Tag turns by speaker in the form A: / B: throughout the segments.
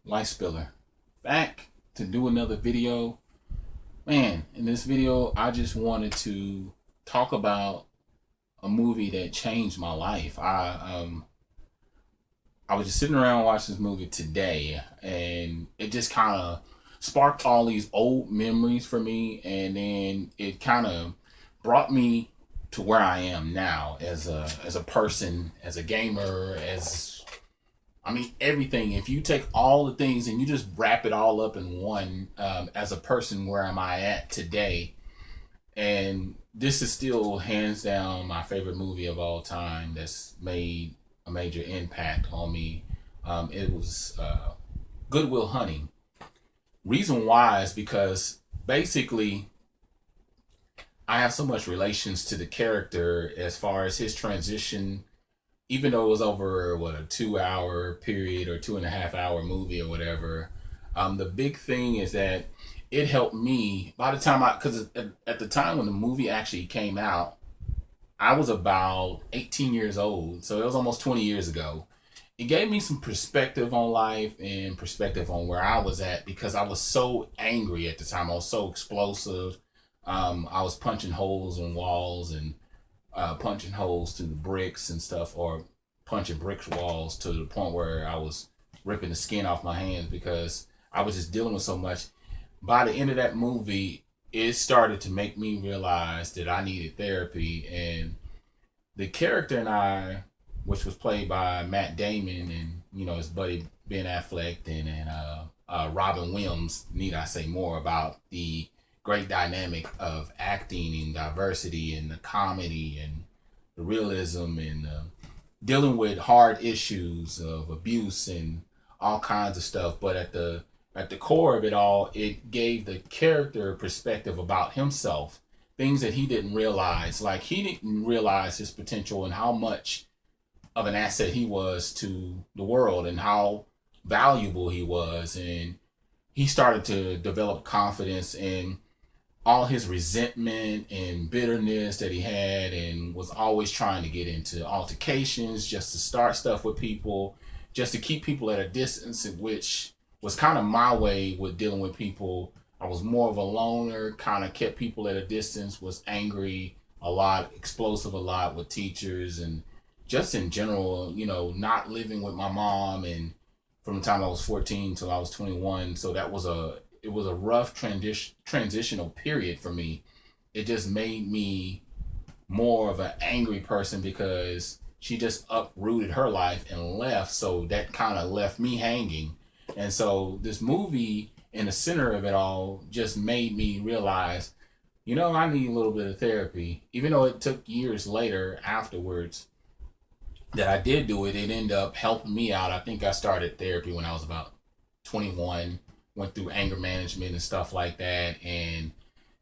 A: Life Spiller, back to do another video. Man, in this video, I just wanted to talk about a movie that changed my life. I was just sitting around watching this movie today, and it just kind of sparked all these old memories for me, and then it kind of brought me to where I am now as a person, as a gamer, as I mean, everything. If you take all the things and you just wrap it all up in one, as a person, where am I at today? And this is still hands down my favorite movie of all time that's made a major impact on me. It was Good Will Hunting. Reason why is because basically I have so much relations to the character as far as his transition, even though it was over what, a 2 hour period or 2.5 hour movie or whatever. The big thing is that it helped me by the time because at the time when the movie actually came out, I was about 18 years old, so it was almost 20 years ago. It gave me some perspective on life and perspective on where I was at because I was so angry at the time. I was so explosive. I was punching holes in walls and punching holes through the bricks and stuff, or punching brick walls to the point where I was ripping the skin off my hands because I was just dealing with so much. By the end of that movie, it started to make me realize that I needed therapy, and the character and I, which was played by Matt Damon and his buddy Ben Affleck and Robin Williams. Need I say more about the great dynamic of acting and diversity and the comedy and the realism and dealing with hard issues of abuse and all kinds of stuff. But at the core of it all, it gave the character perspective about himself, things that he didn't realize. Like, he didn't realize his potential and how much of an asset he was to the world and how valuable he was. And he started to develop confidence in all his resentment and bitterness that he had, and was always trying to get into altercations just to start stuff with people, just to keep people at a distance, which was kind of my way with dealing with people. I was more of a loner, kind of kept people at a distance, was angry a lot, explosive a lot with teachers, and just in general, not living with my mom, and from the time I was 14 till I was 21. So it was a rough transitional period for me. It just made me more of an angry person because she just uprooted her life and left. So that kind of left me hanging. And so this movie, in the center of it all, just made me realize, I need a little bit of therapy. Even though it took years later afterwards that I did do it, it ended up helping me out. I think I started therapy when I was about 21, went through anger management and stuff like that, and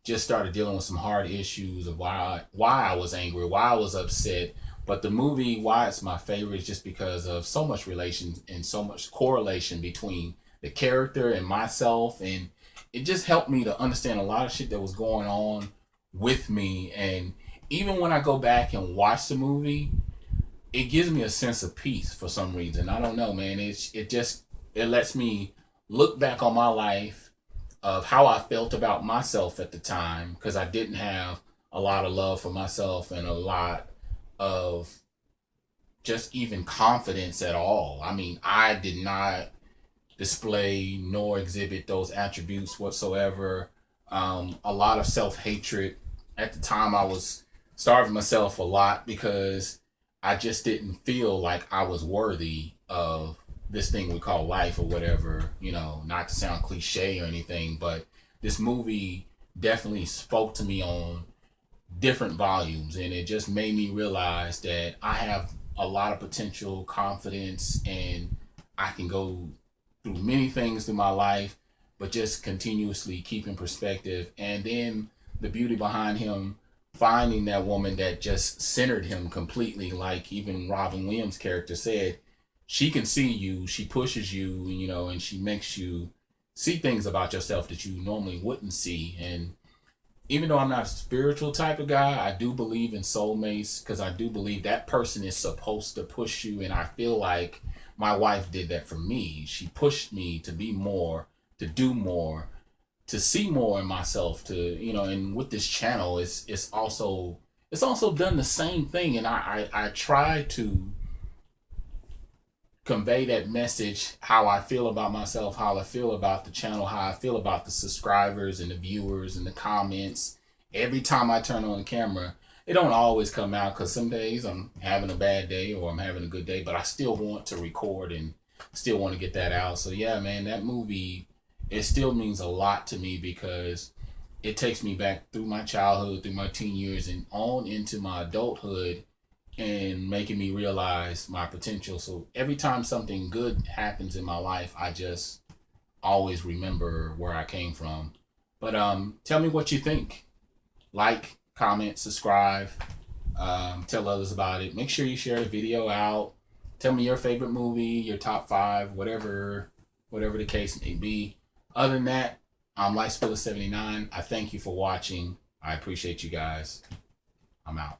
A: just started dealing with some hard issues of why I was angry, why I was upset. But the movie, why it's my favorite, is just because of so much relation and so much correlation between the character and myself, and it just helped me to understand a lot of shit that was going on with me. And even when I go back and watch the movie, it gives me a sense of peace for some reason. I don't know, man. It lets me look back on my life of how I felt about myself at the time, because I didn't have a lot of love for myself and a lot of just even confidence at all. I mean, I did not display nor exhibit those attributes whatsoever. A lot of self-hatred. At the time, I was starving myself a lot because I just didn't feel like I was worthy of this thing we call life or whatever, not to sound cliche or anything, but this movie definitely spoke to me on different volumes, and it just made me realize that I have a lot of potential, confidence, and I can go through many things through my life, but just continuously keep in perspective. And then the beauty behind him finding that woman that just centered him completely, like even Robin Williams' character said, she can see you, she pushes you, and she makes you see things about yourself that you normally wouldn't see. And even though I'm not a spiritual type of guy, I do believe in soulmates, because I do believe that person is supposed to push you. And I feel like my wife did that for me. She pushed me to be more, to do more, to see more in myself, to, you know. And with this channel, it's also done the same thing. And I try to convey that message, how I feel about myself, how I feel about the channel, how I feel about the subscribers and the viewers and the comments. Every time I turn on the camera, it don't always come out, because some days I'm having a bad day or I'm having a good day, but I still want to record and still want to get that out. So yeah, man, that movie, it still means a lot to me, because it takes me back through my childhood, through my teen years, and on into my adulthood, and making me realize my potential. So every time something good happens in my life, I just always remember where I came from. But tell me what you think. Like, comment, subscribe, tell others about it. Make sure you share the video out. Tell me your favorite movie, your top five, whatever the case may be. Other than that, I'm LifeSpiller79. I thank you for watching. I appreciate you guys. I'm out.